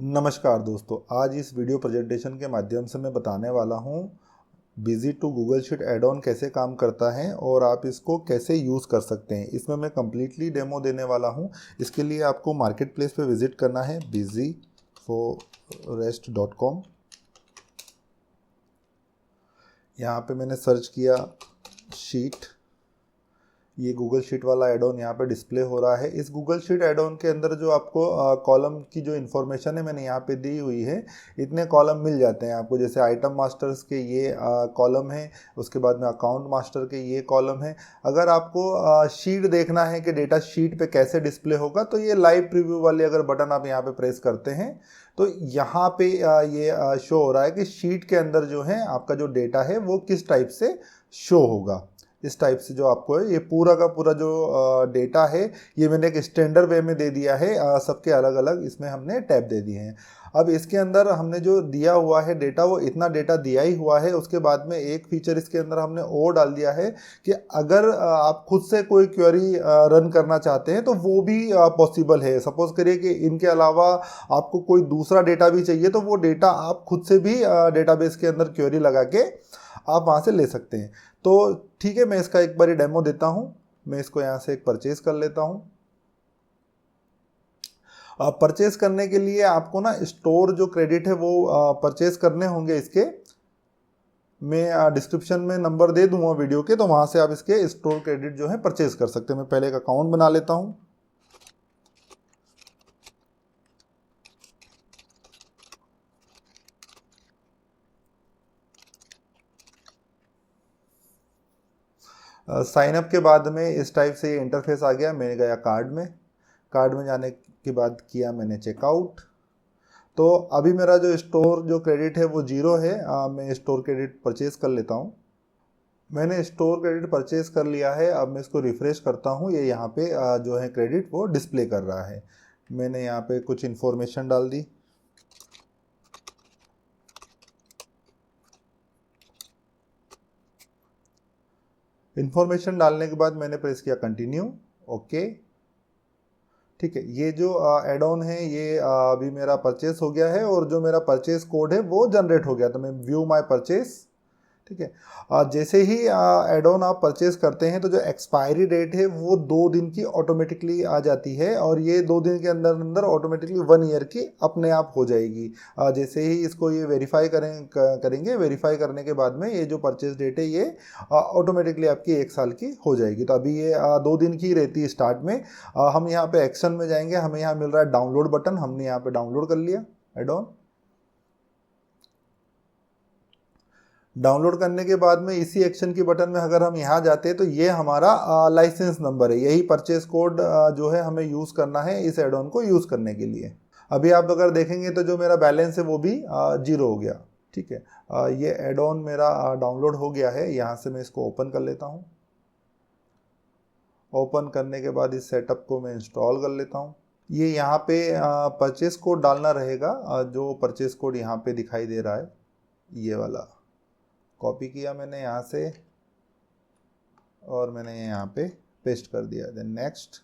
नमस्कार दोस्तों, आज इस वीडियो प्रेजेंटेशन के माध्यम से मैं बताने वाला हूँ Busy to Google sheet add on कैसे काम करता है और आप इसको कैसे यूज़ कर सकते हैं। इसमें मैं कम्प्लीटली डेमो देने वाला हूँ। इसके लिए आपको मार्केट प्लेस पर विज़िट करना है busyforest.com। यहाँ पे मैंने सर्च किया शीट, ये गूगल शीट वाला एड ऑन यहाँ पे डिस्प्ले हो रहा है। इस गूगल शीट एड ऑन के अंदर जो आपको कॉलम की जो इन्फॉर्मेशन है मैंने यहाँ पे दी हुई है, इतने कॉलम मिल जाते हैं आपको। जैसे आइटम मास्टर्स के ये कॉलम है, उसके बाद में अकाउंट मास्टर के ये कॉलम है। अगर आपको शीट देखना है कि डेटा शीट पे कैसे डिस्प्ले होगा, तो ये लाइव प्रीव्यू वाले अगर बटन आप यहाँ पे प्रेस करते हैं तो यहाँ पे ये शो हो रहा है कि शीट के अंदर जो है आपका जो डेटा है वो किस टाइप से शो होगा। इस टाइप से जो आपको है ये पूरा का पूरा जो डेटा है ये मैंने एक स्टैंडर्ड वे में दे दिया है। सबके अलग अलग इसमें हमने टैब दे दिए हैं। अब इसके अंदर हमने जो दिया हुआ है डेटा, वो इतना डेटा दिया ही हुआ है। उसके बाद में एक फीचर इसके अंदर हमने और डाल दिया है कि अगर आप खुद से कोई क्वेरी रन करना चाहते हैं तो वो भी पॉसिबल है। सपोज करिए कि इनके अलावा आपको कोई दूसरा डेटा भी चाहिए, तो वो डेटा आप खुद से भी डेटाबेस के अंदर क्वेरी लगा के आप वहाँ से ले सकते हैं। तो ठीक है, मैं इसका एक बार डेमो देता हूँ। मैं इसको यहाँ से एक परचेज कर लेता हूँ। परचेज करने के लिए आपको ना स्टोर जो क्रेडिट है वो परचेज करने होंगे इसके। मैं डिस्क्रिप्शन में नंबर दे दूंगा वीडियो के, तो वहाँ से आप इसके स्टोर क्रेडिट जो है परचेज कर सकते हैं। मैं पहले एक अकाउंट बना लेता हूँ। साइन अप के बाद में इस टाइप से ये इंटरफेस आ गया। मैं गया कार्ड में जाने के बाद किया मैंने चेकआउट। तो अभी मेरा जो स्टोर जो क्रेडिट है वो 0 है। मैं स्टोर क्रेडिट परचेज कर लेता हूँ। मैंने स्टोर क्रेडिट परचेज कर लिया है। अब मैं इसको रिफ़्रेश करता हूँ। ये यहाँ पे जो है क्रेडिट वो डिस्प्ले कर रहा है। मैंने यहाँ पे कुछ इन्फॉर्मेशन डाल दी। इन्फॉर्मेशन डालने के बाद मैंने प्रेस किया कंटिन्यू, ओके। ठीक है, ये जो एड ऑन है ये अभी मेरा परचेस हो गया है और जो मेरा परचेस कोड है वो जनरेट हो गया। तो मैं व्यू माय परचेस, ठीक है। जैसे ही एड ऑन आप परचेज करते हैं तो जो एक्सपायरी डेट है वो 2 दिन की ऑटोमेटिकली आ जाती है, और ये 2 दिन के अंदर अंदर ऑटोमेटिकली 1 ईयर की अपने आप हो जाएगी। जैसे ही इसको ये वेरीफाई करेंगे, वेरीफाई करने के बाद में ये जो परचेज डेट है ये ऑटोमेटिकली आपकी 1 साल की हो जाएगी। तो अभी ये 2 दिन की रहती है स्टार्ट में। हम यहाँ पे एक्शन में जाएंगे, हमें यहाँ मिल रहा है डाउनलोड बटन। हमने यहाँ पे डाउनलोड कर लिया एड ऑन। डाउनलोड करने के बाद में इसी एक्शन की बटन में अगर हम यहाँ जाते हैं तो ये हमारा लाइसेंस नंबर है। यही परचेस कोड जो है हमें यूज़ करना है इस एड ऑन को यूज़ करने के लिए। अभी आप अगर देखेंगे तो जो मेरा बैलेंस है वो भी 0 हो गया। ठीक है, ये एड ऑन मेरा डाउनलोड हो गया है। यहाँ से मैं इसको ओपन कर लेता हूँ। ओपन करने के बाद इस सेटअप को मैं इंस्टॉल कर लेता हूँ। ये यहाँ पे परचेस कोड डालना रहेगा। जो परचेस कोड यहाँ पे दिखाई दे रहा है ये वाला कॉपी किया मैंने यहाँ से और मैंने यहाँ पे पेस्ट कर दिया। Then next,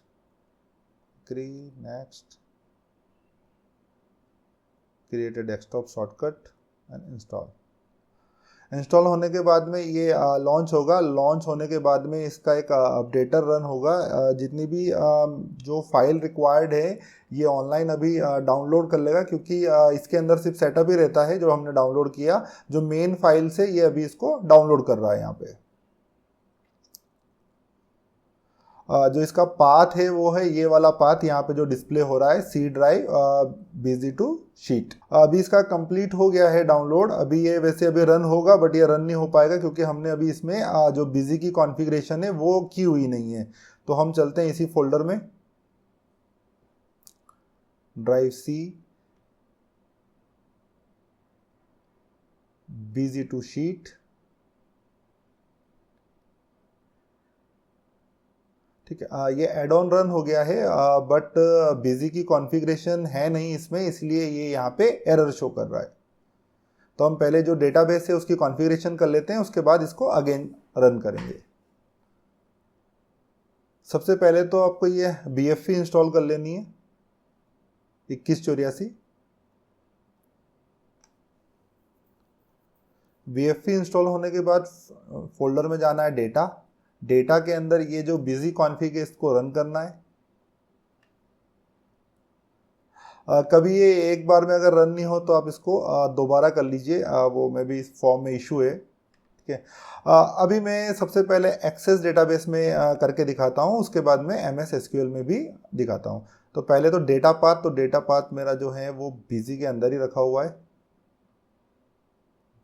next, create a desktop shortcut and install. Install होने के बाद में ये लॉन्च होगा। लॉन्च होने के बाद में इसका एक अपडेटर रन होगा। जितनी भी जो फाइल रिक्वायर्ड है ये ऑनलाइन अभी डाउनलोड कर लेगा, क्योंकि इसके अंदर सिर्फ सेटअप ही रहता है जो हमने डाउनलोड किया। जो मेन फाइल से ये अभी इसको डाउनलोड कर रहा है। यहाँ पे जो इसका पाथ है वो है ये वाला पाथ, यहाँ पे जो डिस्प्ले हो रहा है C drive Busy to sheet. अभी इसका कंप्लीट हो गया है डाउनलोड। अभी ये वैसे अभी रन होगा, बट ये रन नहीं हो पाएगा क्योंकि हमने अभी इसमें जो बिजी की कॉन्फ़िगरेशन है वो की हुई नहीं है। तो हम चलते हैं इसी फोल्डर में, drive C Busy to sheet. ठीक है, ये एड ऑन रन हो गया है, बट बिजी की कॉन्फ़िगरेशन है नहीं इसमें, इसलिए ये यहाँ पे एरर शो कर रहा है। तो हम पहले जो डेटाबेस है उसकी कॉन्फ़िगरेशन कर लेते हैं, उसके बाद इसको अगेन रन करेंगे। सबसे पहले तो आपको ये BFV इंस्टॉल कर लेनी है 2184। VFP इंस्टॉल होने के बाद फोल्डर में जाना है डेटा, डेटा के अंदर ये जो बिजी कॉन्फ़िग है इसको रन करना है। कभी ये एक बार में अगर रन नहीं हो तो आप इसको दोबारा कर लीजिए, वो मे भी इस फॉर्म में इशू है, ठीक है। अभी मैं सबसे पहले एक्सेस डेटाबेस में करके दिखाता हूँ, उसके बाद में MS SQL में भी दिखाता हूँ। तो पहले तो डेटा पाथ, तो डेटा पाथ मेरा जो है वो बिजी के अंदर ही रखा हुआ है,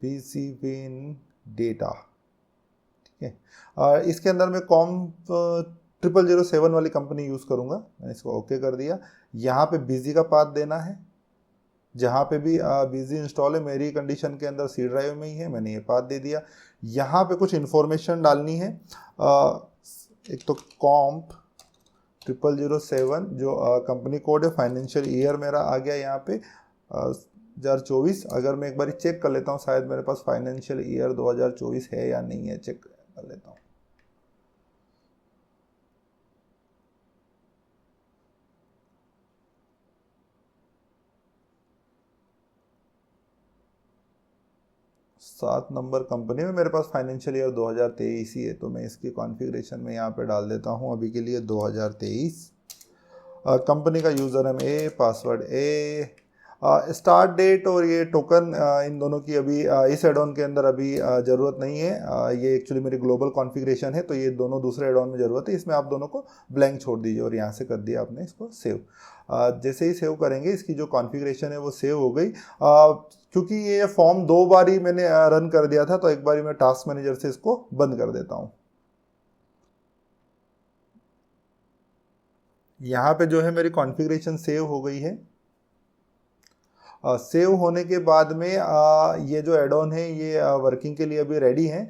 BC विन डेटा, ठीक है। इसके अंदर मैं कॉम 0007 वाली कंपनी यूज़ करूँगा, मैंने इसको ओके कर दिया। यहाँ पे बिजी का पाथ देना है, जहाँ पे भी बिजी इंस्टॉल है मेरी कंडीशन के अंदर C ड्राइव में ही है, मैंने ये पाथ दे दिया। यहाँ पे कुछ इन्फॉर्मेशन डालनी है, एक तो कॉम्प 0007 जो कंपनी कोड है, फाइनेंशियल ईयर मेरा आ गया यहाँ पे 2024। अगर मैं एक बार चेक कर लेता हूँ, शायद मेरे पास फाइनेंशियल ईयर 2024 है या नहीं है, चेक कर लेता हूँ। सात नंबर कंपनी में मेरे पास फाइनेंशियल ईयर 2023 ही है, तो मैं इसकी कॉन्फ़िगरेशन में यहाँ पे डाल देता हूँ अभी के लिए 2023। कंपनी का user name A, password A, start date और ये टोकन, इन दोनों की अभी इस एडॉन के अंदर अभी ज़रूरत नहीं है। ये एक्चुअली मेरी ग्लोबल कॉन्फ़िगरेशन है, तो ये दोनों दूसरे एडॉन में ज़रूरत है, इसमें आप दोनों को ब्लैंक छोड़ दीजिए और यहाँ से कर दिया आपने इसको सेव। जैसे ही सेव करेंगे इसकी जो कॉन्फ़िगरेशन है वो सेव हो गई। क्योंकि ये फॉर्म 2 बार ही मैंने रन कर दिया था, तो एक बार मैं टास्क मैनेजर से इसको बंद कर देता हूँ। यहाँ पे जो है मेरी कॉन्फ़िगरेशन सेव हो गई है। सेव होने के बाद में ये जो एड ऑन है ये वर्किंग के लिए अभी रेडी है।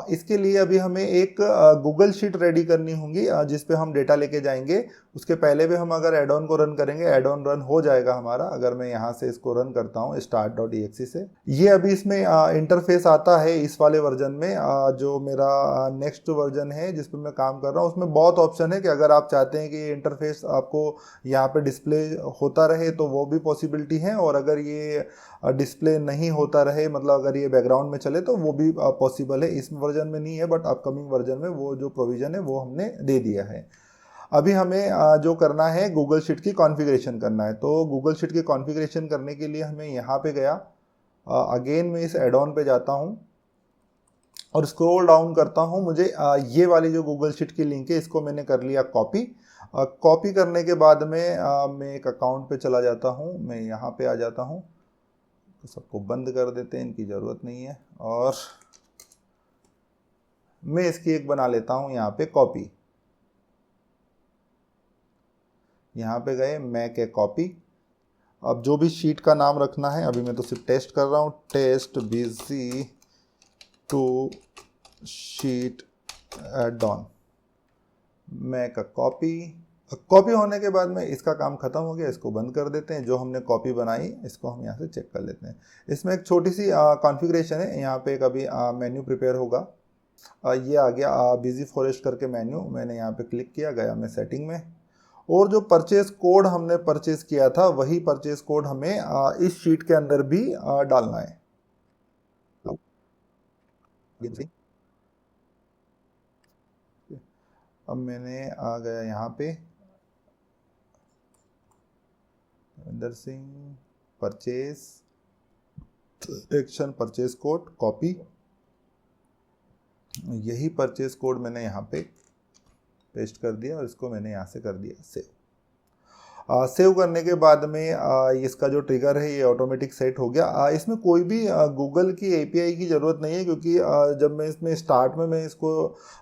इसके लिए अभी हमें एक गूगल शीट रेडी करनी होगी, जिस पे हम डेटा लेके जाएंगे। उसके पहले भी हम अगर एड ऑन को रन करेंगे, एड ऑन रन हो जाएगा हमारा। अगर मैं यहाँ से इसको रन करता हूँ start.exe से, ये अभी इसमें इंटरफेस आता है इस वाले वर्जन में। जो मेरा नेक्स्ट वर्जन है जिस पे मैं काम कर रहा हूँ, उसमें बहुत ऑप्शन है कि अगर आप चाहते हैं कि ये इंटरफेस आपको यहाँ पे डिस्प्ले होता रहे तो वो भी पॉसिबिलिटी है, और अगर ये डिस्प्ले नहीं होता रहे, मतलब अगर ये बैकग्राउंड में चले तो वो भी पॉसिबल है। इस वर्जन में नहीं है, बट अपकमिंग वर्जन में वो जो प्रोविज़न है वो हमने दे दिया है। अभी हमें जो करना है गूगल शीट की कॉन्फ़िगरेशन करना है। तो गूगल शीट की कॉन्फ़िगरेशन करने के लिए हमें यहाँ पे गया, अगेन मैं इस एड ऑन पे जाता हूँ और स्क्रॉल डाउन करता हूँ। मुझे ये वाली जो गूगल शीट की लिंक है इसको मैंने कर लिया कॉपी। कॉपी करने के बाद में मैं एक अकाउंट पे चला जाता हूँ, मैं यहाँ पे आ जाता हूँ। तो सबको बंद कर देते हैं, इनकी ज़रूरत नहीं है, और मैं इसकी एक बना लेता हूँ यहाँ पे कॉपी। यहाँ पे गए, मैक है कॉपी। अब जो भी शीट का नाम रखना है, अभी मैं तो सिर्फ टेस्ट कर रहा हूँ, test BC to sheet add on, Mac का कॉपी। कॉपी होने के बाद में इसका काम खत्म हो गया, इसको बंद कर देते हैं। जो हमने कॉपी बनाई इसको हम यहाँ से चेक कर लेते हैं। इसमें एक छोटी सी कॉन्फ़िगरेशन है, यहाँ पे कभी मेन्यू प्रिपेयर होगा। ये आ गया बिजी फॉरेस्ट करके मेन्यू, मैंने यहाँ पे क्लिक किया, गया मैं सेटिंग में, और जो परचेज कोड हमने परचेज किया था वही परचेज कोड हमें इस शीट के अंदर भी डालना है। अब मैंने आ गया यहाँ पे अंदर Singh purchase action purchase code copy, यही परचेज कोड मैंने यहाँ पे पेस्ट कर दिया और इसको मैंने यहाँ से कर दिया सेव। सेव करने के बाद में इसका जो ट्रिगर है ये ऑटोमेटिक सेट हो गया। इसमें कोई भी गूगल की API की ज़रूरत नहीं है, क्योंकि जब मैं इसमें स्टार्ट में मैं इसको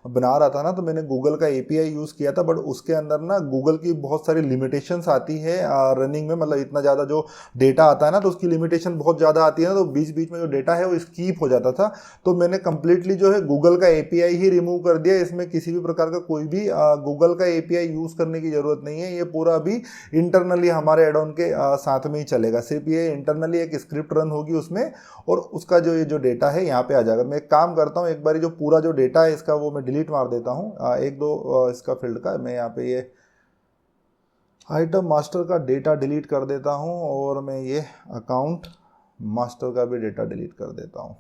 बना रहा था ना, तो मैंने गूगल का API यूज़ किया था, बट उसके अंदर ना गूगल की बहुत सारी लिमिटेशंस आती है रनिंग में। मतलब इतना ज़्यादा जो डेटा आता है ना, तो उसकी लिमिटेशन बहुत ज़्यादा आती है ना, तो बीच बीच में जो डेटा है वो स्कीप हो जाता था। तो मैंने कंप्लीटली जो है गूगल का API ही रिमूव कर दिया। इसमें किसी भी प्रकार का कोई भी गूगल का API यूज़ करने की ज़रूरत नहीं है। ये पूरा अभी इंटरनली हमारे एड ऑन के साथ में ही चलेगा। सिर्फ ये इंटरनली एक स्क्रिप्ट रन होगी उसमें, और उसका जो ये जो डेटा है यहाँ पे आ जाएगा। मैं एक काम करता हूँ, एक बार जो पूरा जो डेटा है इसका वो मैं डिलीट मार देता हूँ, एक दो इसका फील्ड का मैं यहाँ पे ये आइटम मास्टर का डेटा डिलीट कर देता हूँ, और मैं ये अकाउंट मास्टर का भी डेटा डिलीट कर देता हूँ।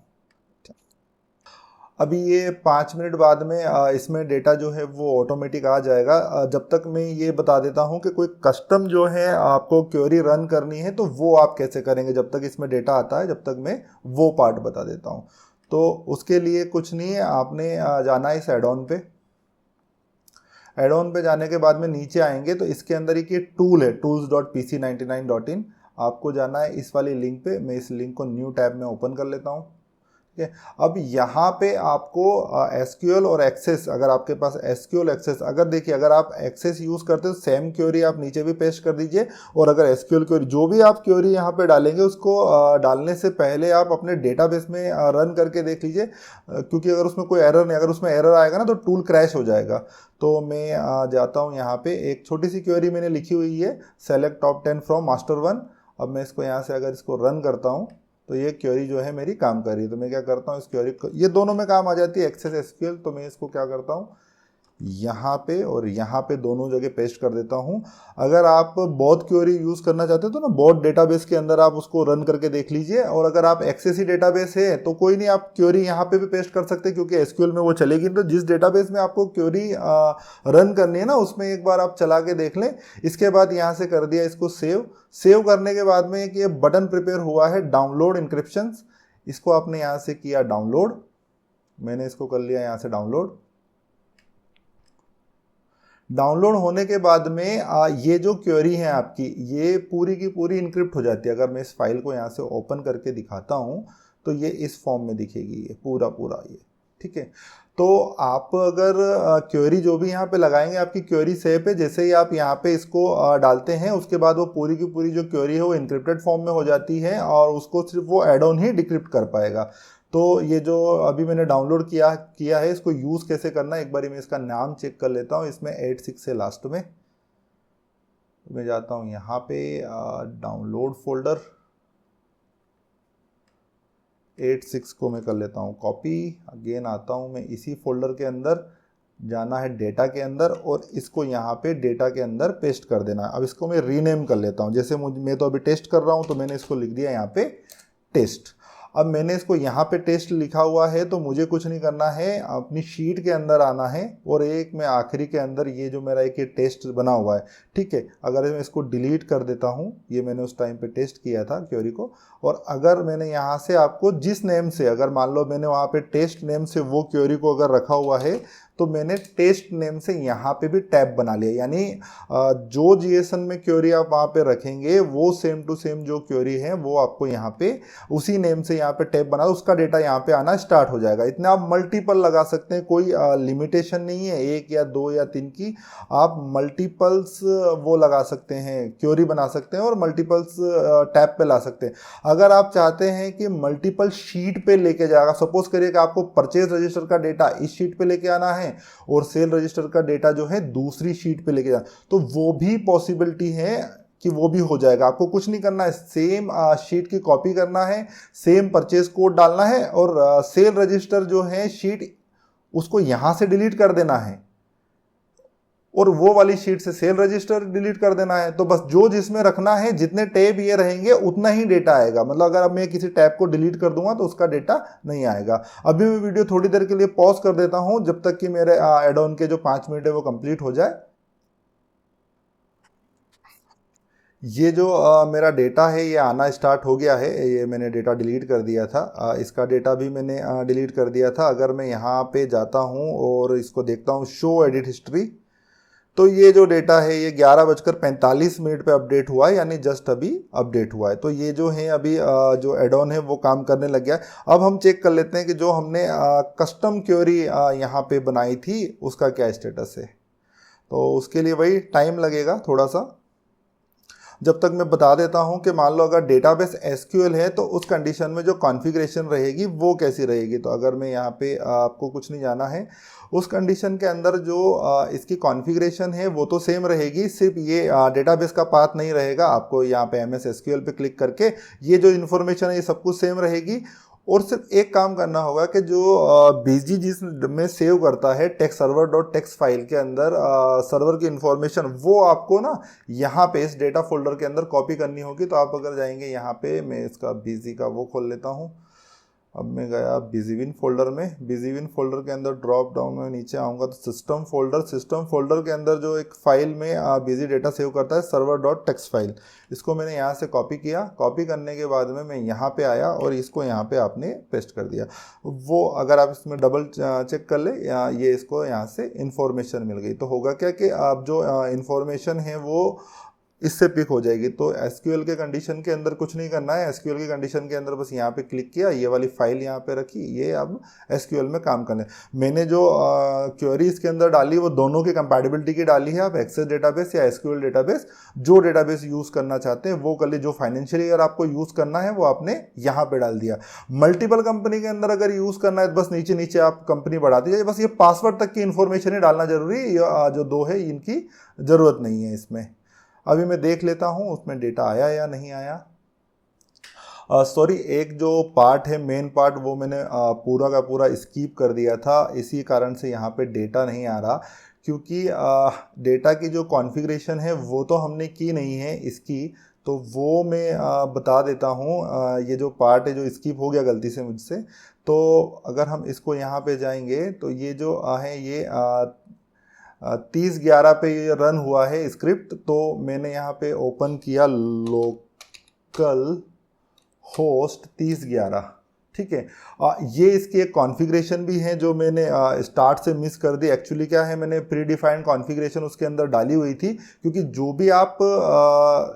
अभी ये 5 मिनट बाद में इसमें डेटा जो है वो ऑटोमेटिक आ जाएगा। जब तक मैं ये बता देता हूँ कि कोई कस्टम जो है आपको क्वेरी रन करनी है तो वो आप कैसे करेंगे, जब तक इसमें डेटा आता है जब तक मैं वो पार्ट बता देता हूँ। तो उसके लिए कुछ नहीं है, आपने जाना है इस एडॉन पे। एडॉन पे जाने के बाद में नीचे आएंगे तो इसके अंदर एक ये टूल है tools.pc99.in, आपको जाना है इस वाली लिंक पे। मैं इस लिंक को न्यू टैब में ओपन कर लेता हूँ। ठीक है, अब यहाँ पे आपको एसक्यूएल और एक्सेस, अगर आपके पास एसक्यूएल एक्सेस, अगर देखिए अगर आप एक्सेस यूज़ करते हो सेम क्वेरी आप नीचे भी पेस्ट कर दीजिए, और अगर एसक्यूएल क्वेरी जो भी आप क्वेरी यहाँ पे डालेंगे उसको डालने से पहले आप अपने डेटाबेस में रन करके देख लीजिए, क्योंकि अगर उसमें कोई एरर नहीं, अगर उसमें एरर आएगा ना तो टूल क्रैश हो जाएगा। तो मैं जाता हूँ यहाँ पे, एक छोटी सी क्वेरी मैंने लिखी हुई है, सेलेक्ट टॉप 10 फ्रॉम मास्टर 1। अब मैं इसको यहाँ से अगर इसको रन करता हूँ तो ये क्वेरी जो है मेरी काम कर रही है। तो मैं क्या करता हूँ, इस क्वेरी को, ये दोनों में काम आ जाती है एक्सेस एसक्यूएल, तो मैं इसको क्या करता हूँ यहाँ पे और यहाँ पे दोनों जगह पेस्ट कर देता हूँ। अगर आप बहुत क्वेरी यूज़ करना चाहते हो तो ना बहुत डेटाबेस के अंदर आप उसको रन करके देख लीजिए, और अगर आप एक्सेस ही डेटाबेस है तो कोई नहीं, आप क्वेरी यहाँ पे भी पेस्ट कर सकते हैं क्योंकि एसक्यूएल में वो चलेगी। तो जिस डेटाबेस में आपको क्वेरी रन करनी है ना उसमें एक बार आप चला के देख लें। इसके बाद यहाँ से कर दिया इसको सेव करने के बाद में एक ये बटन प्रिपेयर हुआ है डाउनलोड इंक्रिप्शंस, इसको आपने यहाँ से किया डाउनलोड, मैंने इसको कर लिया यहाँ से डाउनलोड होने के बाद में ये जो क्वेरी है आपकी ये पूरी की पूरी इनक्रिप्ट हो जाती है। अगर मैं इस फाइल को यहाँ से ओपन करके दिखाता हूँ तो ये इस फॉर्म में दिखेगी, ये पूरा ये, ठीक है। तो आप अगर क्वेरी जो भी यहाँ पे लगाएंगे आपकी क्वेरी सेव है, जैसे ही आप यहाँ पे इसको डालते हैं उसके बाद वो पूरी की पूरी जो क्वेरी है वो इनक्रिप्टेड फॉर्म में हो जाती है, और उसको सिर्फ वो एड ऑन ही डिक्रिप्ट कर पाएगा। तो ये जो अभी मैंने डाउनलोड किया है इसको यूज़ कैसे करना है एक बार मैं इसका नाम चेक कर लेता हूँ। इसमें 86 से लास्ट में मैं जाता हूँ यहाँ पे डाउनलोड फोल्डर, 86 को मैं कर लेता हूँ कॉपी, अगेन आता हूँ मैं इसी फोल्डर के अंदर, जाना है डेटा के अंदर और इसको यहाँ पे डेटा के अंदर पेस्ट कर देना है। अब इसको मैं रीनेम कर लेता हूँ, जैसे मैं तो अभी टेस्ट कर रहा हूँ तो मैंने इसको लिख दिया यहाँ पे टेस्ट। अब मैंने इसको यहाँ पे टेस्ट लिखा हुआ है तो मुझे कुछ नहीं करना है, अपनी शीट के अंदर आना है और एक मैं आखिरी के अंदर ये जो मेरा एक ये टेस्ट बना हुआ है, ठीक है, अगर मैं इसको डिलीट कर देता हूँ, ये मैंने उस टाइम पे टेस्ट किया था क्वेरी को, और अगर मैंने यहाँ से आपको जिस नेम से, अगर मान लो मैंने वहाँ पे टेस्ट नेम से वो क्वेरी को अगर रखा हुआ है तो मैंने टेस्ट नेम से यहाँ पे भी टैब बना लिया, यानी जो जीएसएन में क्वेरी आप वहाँ पे रखेंगे वो सेम टू सेम जो क्वेरी है वो आपको यहाँ पे उसी नेम से यहाँ पे टैब बना, उसका डेटा यहाँ पे आना स्टार्ट हो जाएगा। इतने आप मल्टीपल लगा सकते हैं, कोई लिमिटेशन नहीं है एक या दो या तीन की, आप मल्टीपल्स वो लगा सकते हैं, क्वेरी बना सकते हैं और मल्टीपल्स टैब पे ला सकते हैं। अगर आप चाहते हैं कि मल्टीपल शीट पे लेके जाएगा, सपोज करिए कि आपको परचेज रजिस्टर का डेटा इस शीट पे लेके आना है और सेल रजिस्टर का डेटा जो है दूसरी शीट पे लेके जाना, तो वो भी पॉसिबिलिटी है कि वो भी हो जाएगा। आपको कुछ नहीं करना है, सेम शीट की कॉपी करना है, सेम परचेज कोड डालना है और सेल रजिस्टर जो है शीट उसको यहां से डिलीट कर देना है और वो वाली शीट से सेल रजिस्टर डिलीट कर देना है। तो बस जो जिसमें रखना है, जितने टैब ये रहेंगे उतना ही डेटा आएगा। मतलब अगर अब मैं किसी टैब को डिलीट कर दूंगा तो उसका डेटा नहीं आएगा। अभी मैं वीडियो थोड़ी देर के लिए पॉज कर देता हूं जब तक कि मेरे एड ऑन के जो 5 मिनट है वो कंप्लीट हो जाए। ये जो मेरा डेटा है ये आना स्टार्ट हो गया है, ये मैंने डेटा डिलीट कर दिया था, इसका डेटा भी मैंने डिलीट कर दिया था। अगर मैं यहाँ पे जाता हूँ और इसको देखता हूँ शो एडिट हिस्ट्री, तो ये जो डेटा है ये 11:45 पे अपडेट हुआ है, यानी जस्ट अभी अपडेट हुआ है। तो ये जो है अभी जो एड ऑन है वो काम करने लग गया है। अब हम चेक कर लेते हैं कि जो हमने कस्टम क्वेरी यहाँ पे बनाई थी उसका क्या स्टेटस है। तो उसके लिए वही टाइम लगेगा थोड़ा सा, जब तक मैं बता देता हूं कि मान लो अगर डेटाबेस एसक्यूएल है तो उस कंडीशन में जो कॉन्फ़िगरेशन रहेगी वो कैसी रहेगी। तो अगर मैं यहाँ पे आपको कुछ नहीं जाना है, उस कंडीशन के अंदर जो इसकी कॉन्फ़िगरेशन है वो तो सेम रहेगी, सिर्फ ये डेटाबेस का पाथ नहीं रहेगा। आपको यहाँ पे एमएस एसक्यूएल पे क्लिक करके ये जो इन्फॉर्मेशन है ये सब कुछ सेम रहेगी, और सिर्फ एक काम करना होगा कि जो बीजी जिसमें सेव करता है text server dot text file के अंदर सर्वर की इन्फॉर्मेशन, वो आपको ना यहाँ पे इस डेटा फोल्डर के अंदर कॉपी करनी होगी। तो आप अगर जाएंगे यहाँ पे, मैं इसका बीजी का वो खोल लेता हूँ, अब मैं गया बिजीविन फोल्डर में, बिजीविन फोल्डर के अंदर ड्रॉप डाउन में नीचे आऊँगा तो सिस्टम फोल्डर के अंदर जो एक फाइल में बिजी डेटा सेव करता है सर्वर डॉट टेक्स्ट फाइल, इसको मैंने यहाँ से कॉपी किया। कॉपी करने के बाद में मैं यहाँ पे आया और इसको यहाँ पे आपने पेस्ट कर दिया। वो अगर आप इसमें डबल चेक कर ले ये इसको यहाँ से इन्फॉर्मेशन मिल गई। तो होगा क्या कि आप जो इन्फॉर्मेशन है वो इससे पिक हो जाएगी। तो एसक्यूएल के कंडीशन के अंदर कुछ नहीं करना है। एसक्यूएल के कंडीशन के अंदर बस यहाँ पे क्लिक किया, ये वाली फाइल यहाँ पे रखी, ये अब एसक्यूएल में काम करना है। मैंने जो क्वेरी इसके अंदर डाली वो दोनों की कंपैटिबिलिटी की डाली है। आप एक्सेस डेटाबेस या एसक्यूएल डेटाबेस जो डेटाबेस यूज़ करना चाहते हैं वो कर ली। जो फाइनेंशियली अगर आपको यूज़ करना है वो आपने यहाँ पे डाल दिया। मल्टीपल कंपनी के अंदर अगर यूज़ करना है तो बस नीचे नीचे आप कंपनी बढ़ाती जाइए। बस ये पासवर्ड तक की इन्फॉर्मेशन ही डालना जरूरी है। जो दो है इनकी ज़रूरत नहीं है इसमें। अभी मैं देख लेता हूँ उसमें डेटा आया या नहीं आया। सॉरी, एक जो पार्ट है मेन पार्ट वो मैंने पूरा का पूरा स्किप कर दिया था, इसी कारण से यहाँ पे डेटा नहीं आ रहा। क्योंकि डेटा की जो कॉन्फ़िगरेशन है वो तो हमने की नहीं है इसकी, तो वो मैं बता देता हूँ। ये जो पार्ट है जो स्किप हो गया गलती से मुझसे, तो अगर हम इसको यहाँ पे जाएंगे तो ये जो है ये 30/11 पे ये रन हुआ है स्क्रिप्ट। तो मैंने यहाँ पे ओपन किया लोकल होस्ट 30/11, ठीक है। ये इसकी एक कॉन्फ़िगरेशन भी है जो मैंने स्टार्ट से मिस कर दी। एक्चुअली क्या है, मैंने प्री डिफाइंड कॉन्फ़िगरेशन उसके अंदर डाली हुई थी, क्योंकि जो भी आप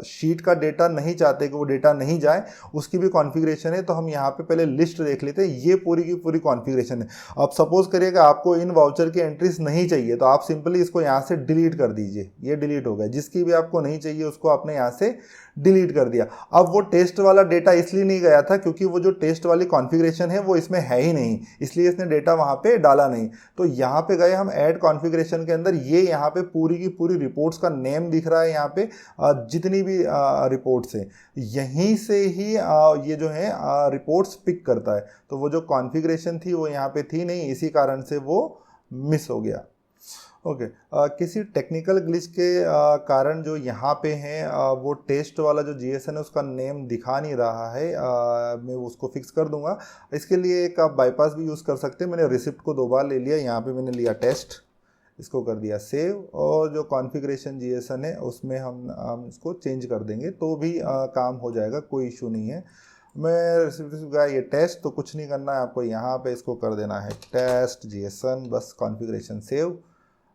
शीट का डेटा नहीं चाहते कि वो डेटा नहीं जाए उसकी भी कॉन्फ़िगरेशन है। तो हम यहाँ पे पहले लिस्ट देख लेते हैं। ये पूरी की पूरी कॉन्फ़िगरेशन है। अब सपोज करिएगा आपको इन वाउचर की एंट्रीज नहीं चाहिए तो आप सिंपली इसको यहाँ से डिलीट कर दीजिए। ये डिलीट हो गया। जिसकी भी आपको नहीं चाहिए उसको आपने यहाँ से डिलीट कर दिया। अब वो टेस्ट वाला डेटा इसलिए नहीं गया था क्योंकि वो जो टेस्ट वाली कॉन्फ़िगरेशन है वो इसमें है ही नहीं, इसलिए इसने डेटा वहाँ पे डाला नहीं। तो यहाँ पे गए हम ऐड कॉन्फ़िगरेशन के अंदर, ये यहाँ पे पूरी की पूरी रिपोर्ट्स का नेम दिख रहा है। यहाँ पे जितनी भी रिपोर्ट्स हैं यहीं से ही ये जो है रिपोर्ट्स पिक करता है। तो वो जो कॉन्फ़िगरेशन थी वो यहाँ पे थी नहीं, इसी कारण से वो मिस हो गया। ओके, किसी टेक्निकल ग्लिच के कारण जो यहाँ पे हैं वो टेस्ट वाला जो जीएसएन है उसका नेम दिखा नहीं रहा है। मैं उसको फिक्स कर दूंगा। इसके लिए एक आप बाईपास भी यूज़ कर सकते हैं। मैंने रिसिप्ट को 2 बार ले लिया। यहाँ पे मैंने लिया टेस्ट, इसको कर दिया सेव, और जो कॉन्फ़िगरेशन जीएसएन है उसमें हम इसको चेंज कर देंगे तो भी काम हो जाएगा, कोई इशू नहीं है। मैं रिसिप्ट का ये टेस्ट, तो कुछ नहीं करना है आपको, यहाँ पे इसको कर देना है टेस्ट जीएसएन, बस कॉन्फ़िगरेशन सेव।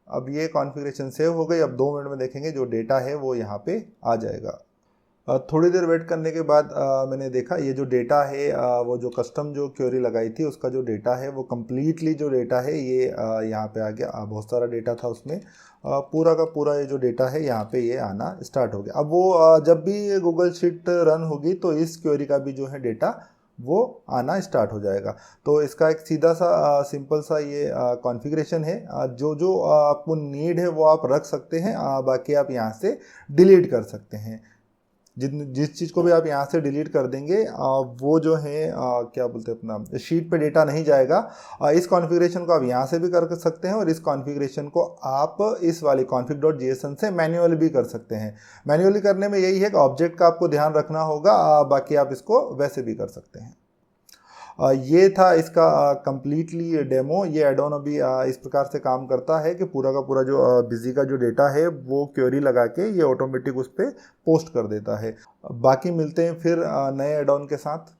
अब ये कॉन्फ़िगरेशन सेव हो गई। अब 2 मिनट में देखेंगे जो डेटा है वो यहाँ पे आ जाएगा। थोड़ी देर वेट करने के बाद मैंने देखा ये जो डेटा है वो जो कस्टम जो क्वेरी लगाई थी उसका जो डेटा है वो कम्प्लीटली जो डेटा है ये यहाँ पे आ गया। बहुत सारा डेटा था उसमें, पूरा का पूरा ये जो डेटा है यहाँ पे ये आना स्टार्ट हो गया। अब वो जब भी गूगल शीट रन होगी तो इस क्वेरी का भी जो है डेटा वो आना स्टार्ट हो जाएगा। तो इसका एक सीधा सा सिंपल सा ये कॉन्फ़िगरेशन है। जो जो आपको नीड है वो आप रख सकते हैं, बाकी आप यहाँ से डिलीट कर सकते हैं। जिस चीज़ को भी आप यहाँ से डिलीट कर देंगे वो जो है क्या बोलते हैं अपना शीट पे डेटा नहीं जाएगा। इस कॉन्फ़िगरेशन को आप यहाँ से भी कर सकते हैं और इस कॉन्फ़िगरेशन को आप इस वाली config.json से मैन्युअली भी कर सकते हैं। मैन्युअली करने में यही है कि ऑब्जेक्ट का आपको ध्यान रखना होगा, बाकी आप इसको वैसे भी कर सकते हैं। ये था इसका कम्प्लीटली डेमो। ये एडोन अभी इस प्रकार से काम करता है कि पूरा का पूरा जो बिजी का जो डेटा है वो क्वेरी लगा के ये ऑटोमेटिक उस पर पोस्ट कर देता है। बाकी मिलते हैं फिर नए एडोन के साथ।